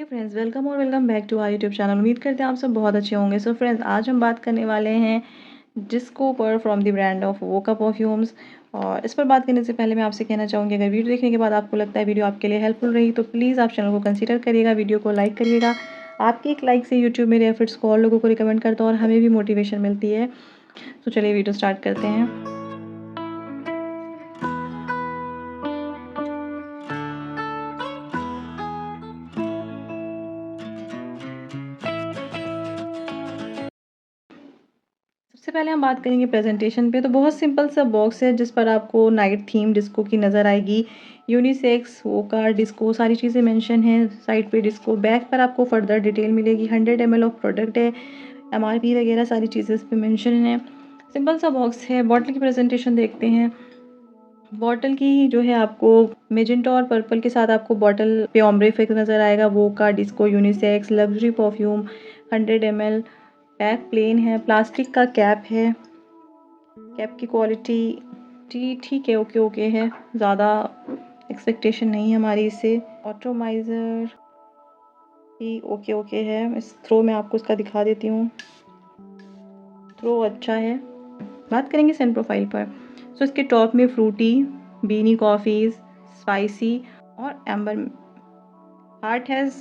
Friends, welcome back to our YouTube channel. उम्मीद करते हैं आप सब बहुत अच्छे होंगे। सो फ्रेंड्स, आज हम बात करने वाले हैं डिस्को पर from the brand of Wokha perfumes. और इस पर बात करने से पहले मैं आपसे कहना चाहूँगी, अगर वीडियो देखने के बाद आपको लगता है वीडियो आपके लिए हेल्पफुल रही तो प्लीज़ आप चैनल को कंसीडर करिएगा, वीडियो को लाइक करिएगा। आपके एक लाइक से यूट्यूब मेरे एफर्ट्स को और लोगों को रिकमेंड करता है और हमें भी मोटिवेशन मिलती है। तो चलिए वीडियो स्टार्ट करते हैं। सबसे पहले हम बात करेंगे प्रेजेंटेशन पे। तो बहुत सिंपल सा बॉक्स है जिस पर आपको नाइट थीम डिस्को की नज़र आएगी। यूनिसेक्स, वोका, डिस्को सारी चीज़ें मेंशन हैं। साइड पे डिस्को, बैक पर आपको फर्दर डिटेल मिलेगी। 100 ml ऑफ प्रोडक्ट है, MRP वगैरह सारी चीज़ें इस पर मेंशन है। सिंपल सा बॉक्स है। बॉटल की प्रेजेंटेशन देखते हैं। बॉटल की जो है आपको मेजेंटा और पर्पल के साथ आपको बॉटल पे ओम्ब्रे इफेक्ट नज़र आएगा। वोका, disco, unisex, luxury perfume, 100 ml। Pack plain है, प्लास्टिक का कैप है। कैप की क्वालिटी ठीक है, ओके है, ज़्यादा एक्सपेक्टेशन नहीं है हमारी इससे। ऑटोमाइज़र भी ओके है। इस थ्रो में आपको इसका दिखा देती हूँ। थ्रो अच्छा है। बात करेंगे सेंट प्रोफाइल पर। सो इसके टॉप में फ्रूटी, बीनी कॉफ़ीज़, स्पाइसी और amber. Heart has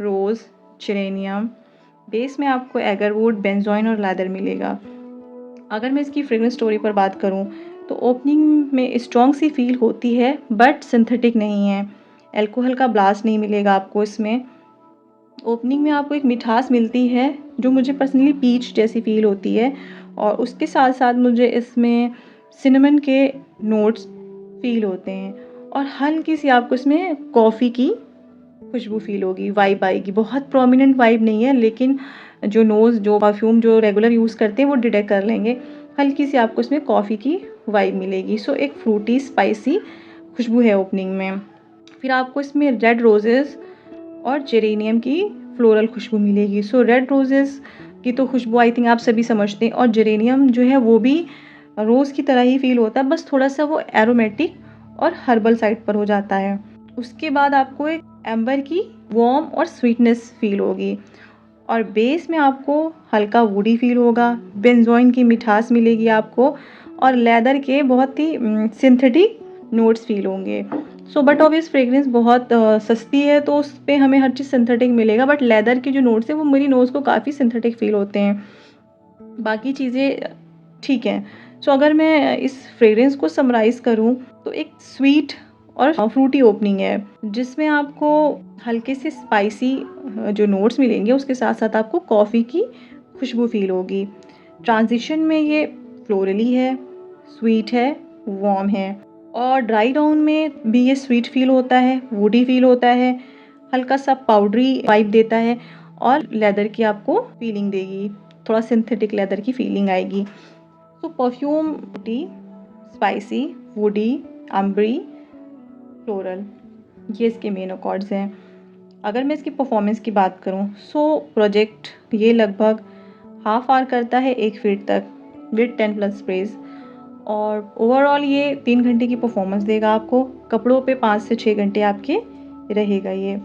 rose, geranium. Base में आपको एगरवुड, बेंजोइन और लेदर मिलेगा। अगर मैं इसकी फ्रेग्रेंस स्टोरी पर बात करूं तो ओपनिंग में स्ट्रॉन्ग सी फील होती है बट सिंथेटिक नहीं है। अल्कोहल का ब्लास्ट नहीं मिलेगा आपको इसमें। ओपनिंग में आपको एक मिठास मिलती है जो मुझे पर्सनली पीच जैसी फील होती है, और उसके साथ साथ मुझे इसमें सिनेमन के नोट्स फील होते हैं और हल्की सी आपको इसमें कॉफ़ी की खुशबू फील होगी, वाइब आएगी। बहुत प्रोमिनेंट वाइब नहीं है, लेकिन जो नोज़, जो परफ्यूम जो रेगुलर यूज़ करते हैं वो डिटेक्ट कर लेंगे। हल्की सी आपको इसमें कॉफ़ी की वाइब मिलेगी। सो एक फ्रूटी स्पाइसी खुशबू है ओपनिंग में। फिर आपको इसमें रेड रोजेज़ और जेरेनियम की फ्लोरल खुशबू मिलेगी। सो रेड रोजेज़ की तो खुशबू आई थिंक आप सभी समझते हैं, और जेरेनियम जो है वो भी रोज़ की तरह ही फील होता है, बस थोड़ा सा वो एरोमेटिक और हर्बल साइड पर हो जाता है। उसके बाद आपको एक एम्बर की वार्म और स्वीटनेस फील होगी, और बेस में आपको हल्का वुडी फील होगा। बेंजोइन की मिठास मिलेगी आपको, और लेदर के बहुत ही सिंथेटिक नोट्स फील होंगे। सो बट ऑब्वियस फ्रेग्रेंस बहुत सस्ती है तो उस पर हमें हर चीज़ सिंथेटिक मिलेगा, बट लेदर के जो नोट्स हैं वो मेरी नोज़ को काफ़ी सिंथेटिक फील होते हैं। बाकी चीज़ें ठीक हैं। सो अगर मैं इस फ्रेग्रेंस को समराइज़ करूँ तो एक स्वीट और फ्रूटी ओपनिंग है जिसमें आपको हल्के से स्पाइसी जो नोट्स मिलेंगे, उसके साथ साथ आपको कॉफ़ी की खुशबू फील होगी। ट्रांजिशन में ये फ्लोरली है, स्वीट है, वार्म है, और ड्राई डाउन में भी ये स्वीट फील होता है, वुडी फील होता है, हल्का सा पाउडरी वाइब देता है, और लेदर की आपको फीलिंग देगी, थोड़ा सिंथेटिक लेदर की फीलिंग आएगी। तो perfume tea, spicy, woody, ambery, floral, ये इसके मेन अकॉर्ड्स हैं। अगर मैं इसकी परफॉर्मेंस की बात करूं सो प्रोजेक्ट ये लगभग हाफ आवर करता है 1 फीट तक विद 10+ स्प्रेज, और ओवरऑल ये 3 घंटे की परफॉर्मेंस देगा आपको। कपड़ों पे 5 से 6 घंटे आपके रहेगा ये।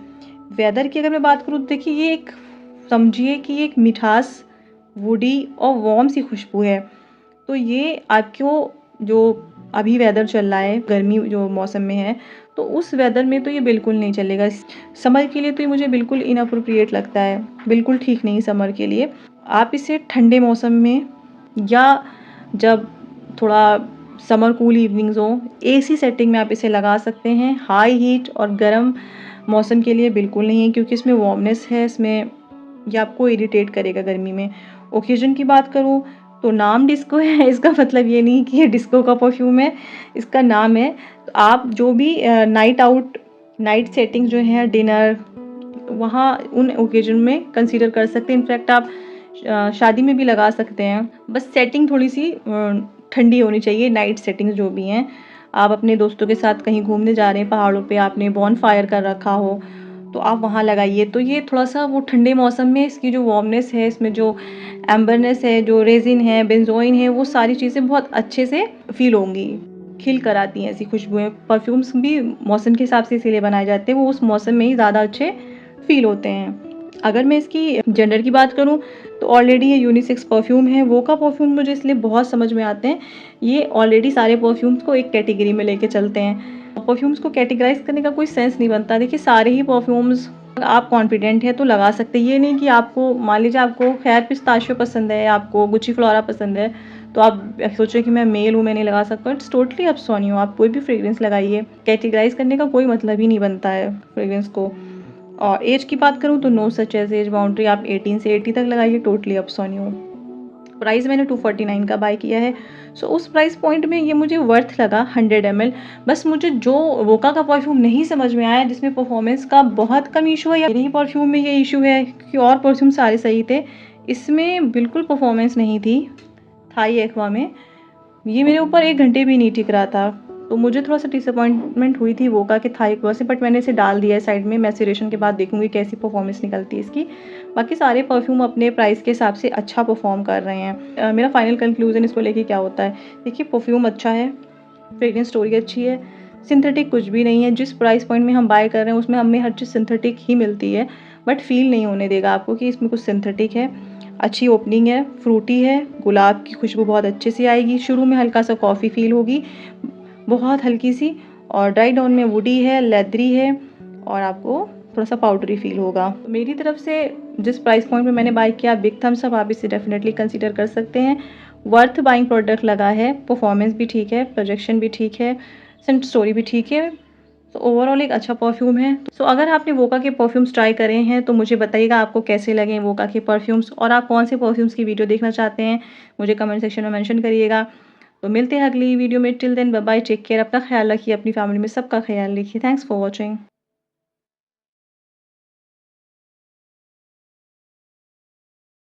वेदर की अगर मैं बात करूँ तो देखिए, ये एक समझिए कि एक मिठास, वुडी और वार्म सी खुशबू है। तो ये आपको जो अभी वेदर चल रहा है, गर्मी जो मौसम में है, तो उस वेदर में तो ये बिल्कुल नहीं चलेगा। समर के लिए तो ये मुझे बिल्कुल इनअप्रोप्रिएट लगता है, बिल्कुल ठीक नहीं समर के लिए। आप इसे ठंडे मौसम में या जब थोड़ा समर कूल इवनिंग्स हो, AC सेटिंग में आप इसे लगा सकते हैं। हाई हीट और गर्म मौसम के लिए बिल्कुल नहीं है, क्योंकि इसमें वार्मनेस है, इसमें ये आपको इरिटेट करेगा गर्मी में। ओकेजन की बात करूँ तो नाम डिस्को है, इसका मतलब ये नहीं कि ये डिस्को का परफ्यूम है, इसका नाम है। तो आप जो भी नाइट आउट, नाइट सेटिंग जो है, डिनर, वहाँ उन ओकेजन में कंसीडर कर सकते हैं। इनफैक्ट आप शादी में भी लगा सकते हैं। बस सेटिंग थोड़ी सी ठंडी होनी चाहिए, नाइट सेटिंग्स जो भी हैं। आप अपने दोस्तों के साथ कहीं घूमने जा रहे हैं पहाड़ों पे, आपने बॉन फायर कर रखा हो तो आप वहाँ लगाइए। तो ये थोड़ा सा वो ठंडे मौसम में इसकी जो वार्मनेस है, इसमें जो एम्बरनेस है, जो रेजिन है, बेंजोइन है, वो सारी चीज़ें बहुत अच्छे से फील होंगी, खिल कर आती हैं ऐसी खुशबुएँ। परफ्यूम्स भी मौसम के हिसाब से इसीलिए बनाए जाते हैं, वो उस मौसम में ही ज़्यादा अच्छे फ़ील होते हैं। अगर मैं इसकी जेंडर की बात करूँ तो ऑलरेडी ये यूनिसेक्स परफ्यूम है। वोका परफ्यूम मुझे इसलिए बहुत समझ में आते हैं, ये ऑलरेडी सारे परफ्यूम्स को एक कैटेगरी में लेके चलते हैं। परफ्यूम्स को कैटेगराइज़ करने का कोई सेंस नहीं बनता। देखिए सारे ही परफ्यूम्स आप कॉन्फिडेंट हैं तो लगा सकते हैं। ये नहीं कि आपको मान लीजिए आपको खैर पिस्ताशियो पसंद है, आपको गुच्ची फ्लोरा पसंद है, तो आप सोचें कि मैं मेल हूँ, मैं नहीं लगा सकता। It's totally up on you, आप कोई भी फ्रेग्रेंस लगाइए। कैटेगराइज़ करने का कोई मतलब ही नहीं बनता है फ्रेग्रेंस को। और एज की बात करूँ तो no such age age boundary, आप 18 से 80 तक लगाइए, totally ups on you. Price मैंने 249 का बाय किया है। सो उस प्राइस पॉइंट में ये मुझे वर्थ लगा 100 ml। बस मुझे जो वोका का परफ्यूम नहीं समझ में आया, जिसमें परफॉर्मेंस का बहुत कम इशू है, या मेरे ही परफ्यूम में ये इशू है क्योंकि और परफ्यूम सारे सही थे, इसमें बिल्कुल परफॉर्मेंस नहीं थी थाई एक्वा में। ये मेरे ऊपर 1 घंटे भी नहीं टिक रहा था, तो मुझे थोड़ा-सा डिसअपॉइंटमेंट हुई थी वोका के थाई एक्वा से, बट मैंने इसे डाल दिया है साइड में। मैसेरेशन के बाद देखूँगी कैसी परफॉर्मेंस निकलती है इसकी। बाकी सारे परफ्यूम अपने प्राइस के हिसाब से अच्छा परफॉर्म कर रहे हैं। मेरा फाइनल कंक्लूज़न इसको लेके क्या होता है, देखिए परफ्यूम अच्छा है, फ्रेग्रेंस स्टोरी अच्छी है, सिंथेटिक कुछ भी नहीं है। जिस प्राइस पॉइंट में हम बाय कर रहे हैं उसमें हमें हर चीज़ सिंथेटिक ही मिलती है, बट फ़ील नहीं होने देगा आपको कि इसमें कुछ सिंथेटिक है। अच्छी ओपनिंग है, फ्रूटी है, गुलाब की खुशबू बहुत अच्छे से आएगी। शुरू में हल्का सा कॉफ़ी फ़ील होगी, बहुत हल्की सी, और ड्राई डाउन में वुडी है, लेदरी है, और आपको थोड़ा-सा पाउडरी फ़ील होगा। तो मेरी तरफ से जिस प्राइस पॉइंट में मैंने बाय किया, बिग थम्स अप, आप इसे डेफ़िनेटली कंसीडर कर सकते हैं। वर्थ बाइंग प्रोडक्ट लगा है, परफॉर्मेंस भी ठीक है, प्रोजेक्शन भी ठीक है, सेंट स्टोरी भी ठीक है। तो ओवरऑल एक अच्छा परफ्यूम है। सो अगर आपने वोका के परफ्यूम्स ट्राई करे हैं तो मुझे बताइएगा आपको कैसे लगे वोका के परफ्यूम्स, और आप कौन से परफ्यूम्स की वीडियो देखना चाहते हैं, मुझे कमेंट सेक्शन में मेंशन करिएगा। तो मिलते हैं अगली वीडियो में। Till then bye bye, take care, अपना ख्याल रखिए, अपनी फैमिली में सबका ख्याल रखिए। Thanks for watching.